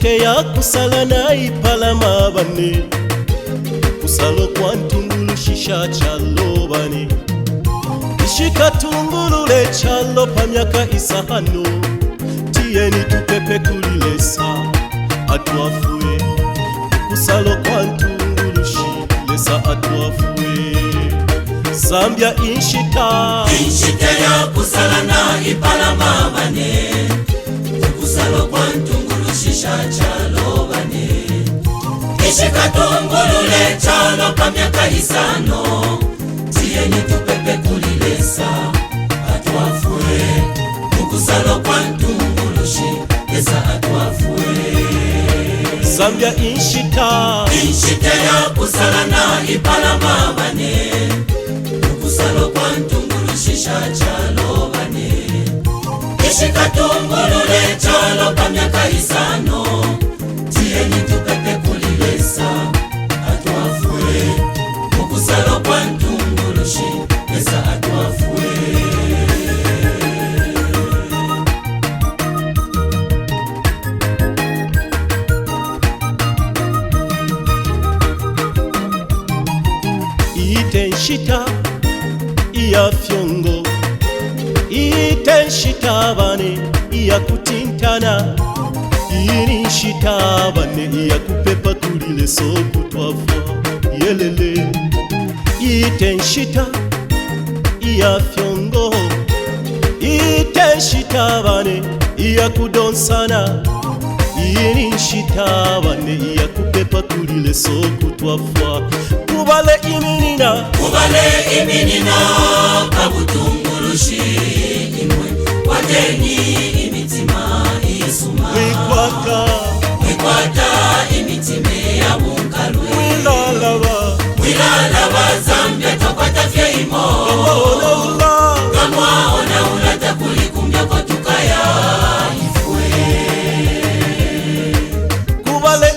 ishite ya kusala na ipalama bane kusalo kwa ntungulu shisha chalo bane ishika tungulule chalo pa miaka isahano tieni tupepe kulilesa atuafue kusalo kwa ntungulu shilesa atuafue Zambia inshite ya kusala na ipalama bane kusalo kwa ntungulu shisha chalo bane ishika tungulule chalo pa miaka isano tieni tupepe kulilesa atuafue kusalo kwa ntungulu shilesa atuafue Zambia inshite ya kusala na ipalama bane kusalo kwa ntungulu shisha chalo bane ishika tungulule chalo pa miaka isano tieni tupepe kulilesa atuafue kusalo kwa ntungulu shilesa atuafue Itenshita iya fyongo Itenshita bane iya kutintana Inishita bane iya kupepa kulile soku twafwa yelele Itenshita iya fyongo Itenshita bane iya kudonsana Inishita bane iya kupepa kulile soku twafwa Kubale iminina kabutungulushi imwe wateni imitima isuma wikwata imitime ya bunkalwe wilalaba Zambia tokwata fye imo kamwaona ulata kulikumbya kwa tukaya ifwe Kubale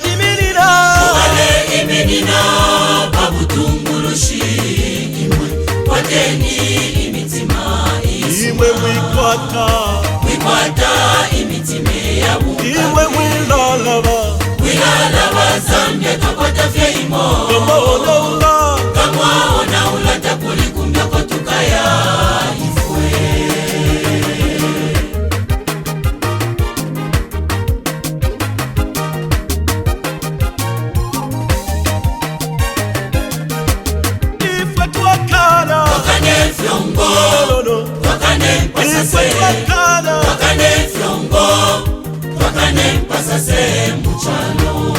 iminina kabutungulushi imwe wateni imitima isuma wikwata imitime ya bunkalwe wilalaba Zambia tokwata fye imo kamwaona ulata kulikumbya kwa tukaya ifwe Ifwe twakana Wakane fyongo Wakane mpasase Wakane fyongo Wakane mpasase mchalo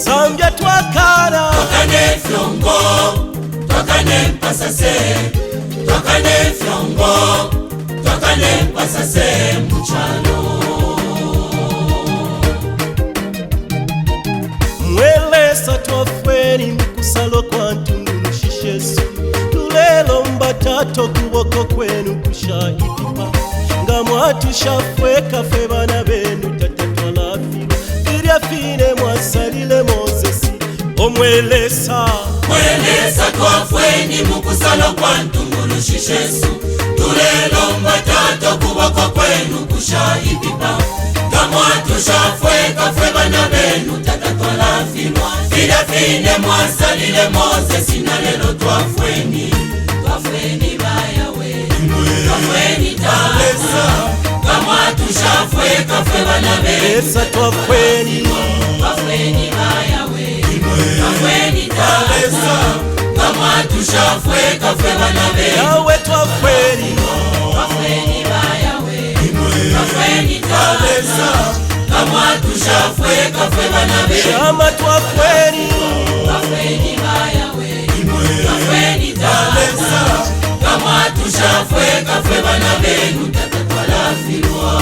Zambia twakana Wakane fyongo Wakane mpasase Wakane fyongo Wakane mpasase mchalo Mwelesa twafweni mkusalo kwa ntungulu shishesu Tulelo mbatato kuboko kwenu kusha ipipa Nga mwatu shafweka fe bana benu tatatwa lafilo Iria fine mwasalile Mozesi Omwelesa twafweni mukusalo kwa ntungulu shishesu Tulelo mbatato kuboko kwenu kusha ipipa Nga mwatu shafweka fe bana benu tatatwa lafilo Iria fine mwasalile Mozesi na lelo twafweni bayawe twafweni talesa kama tushafweka fwe bana Esa twafweni bayawe twafweni talesa kama tushafweka fwe bana Yawe twafweni bayawe twafweni talesa kama tushafweka fwe bana Shama twafweni bayawe twafweni talesa kama tushafweka fwe bana benu tatatwalafilwa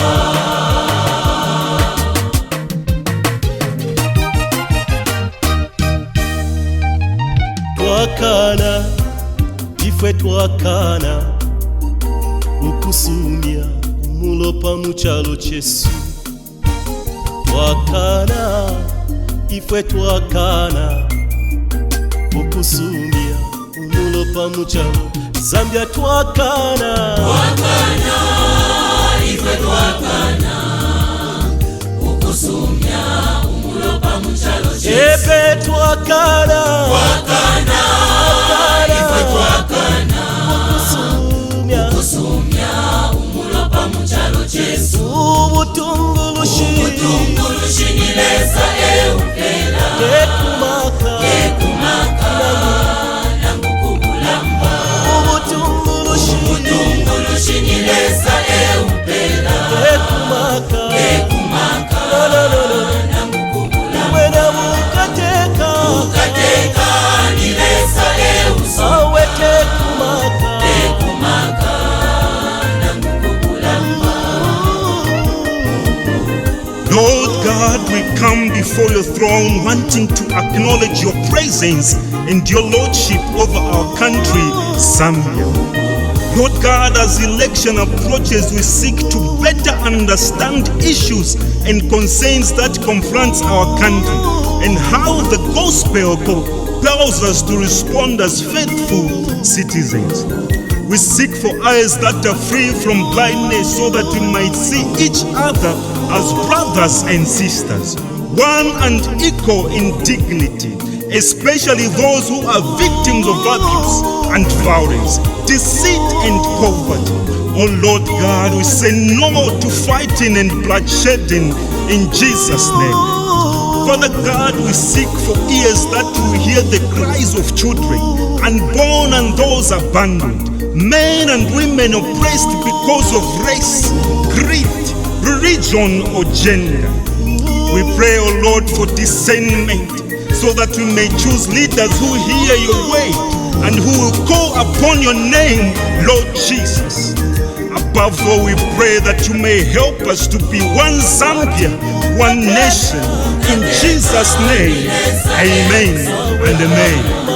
Twakana Ifwe twakana Ukusumia umulopa muchalo chesu Twakana Ifwe twakana Ukusumia umulopa muchalo Zambia twakana ifwe twakana ubutungulushi Ubutungulushiniletsa eumpela Ekumaka nangukumulamba Ubutungulushiniletsa eumpela Ekumaka nangukumulamba Wena ukateka niletsa euso Awete kumaka nangukumulamba Lord God, we come before your throne wanting to acknowledge your presence and your lordship over our country, Zambia. Lord God, as election approaches, we seek to better understand issues and concerns that confronts our country and how the gospel compels us to respond as faithful citizens. We seek for eyes that are free from blindness so that we might see each other as brothers and sisters, one and equal in dignity, especially those who are victims of abuse and violence, deceit and poverty. Oh Lord God, we say no to fighting and bloodshedding in Jesus' name. Father God, we seek for ears that will hear the cries of children, unborn and those abandoned, men and women oppressed because of race, creed, religion, or gender. We pray, O Lord, for discernment so that we may choose leaders who hear your word and who will call upon your name, Lord Jesus. Above all, we pray that you may help us to be one Zambia, one nation. In Jesus' name, amen and amen.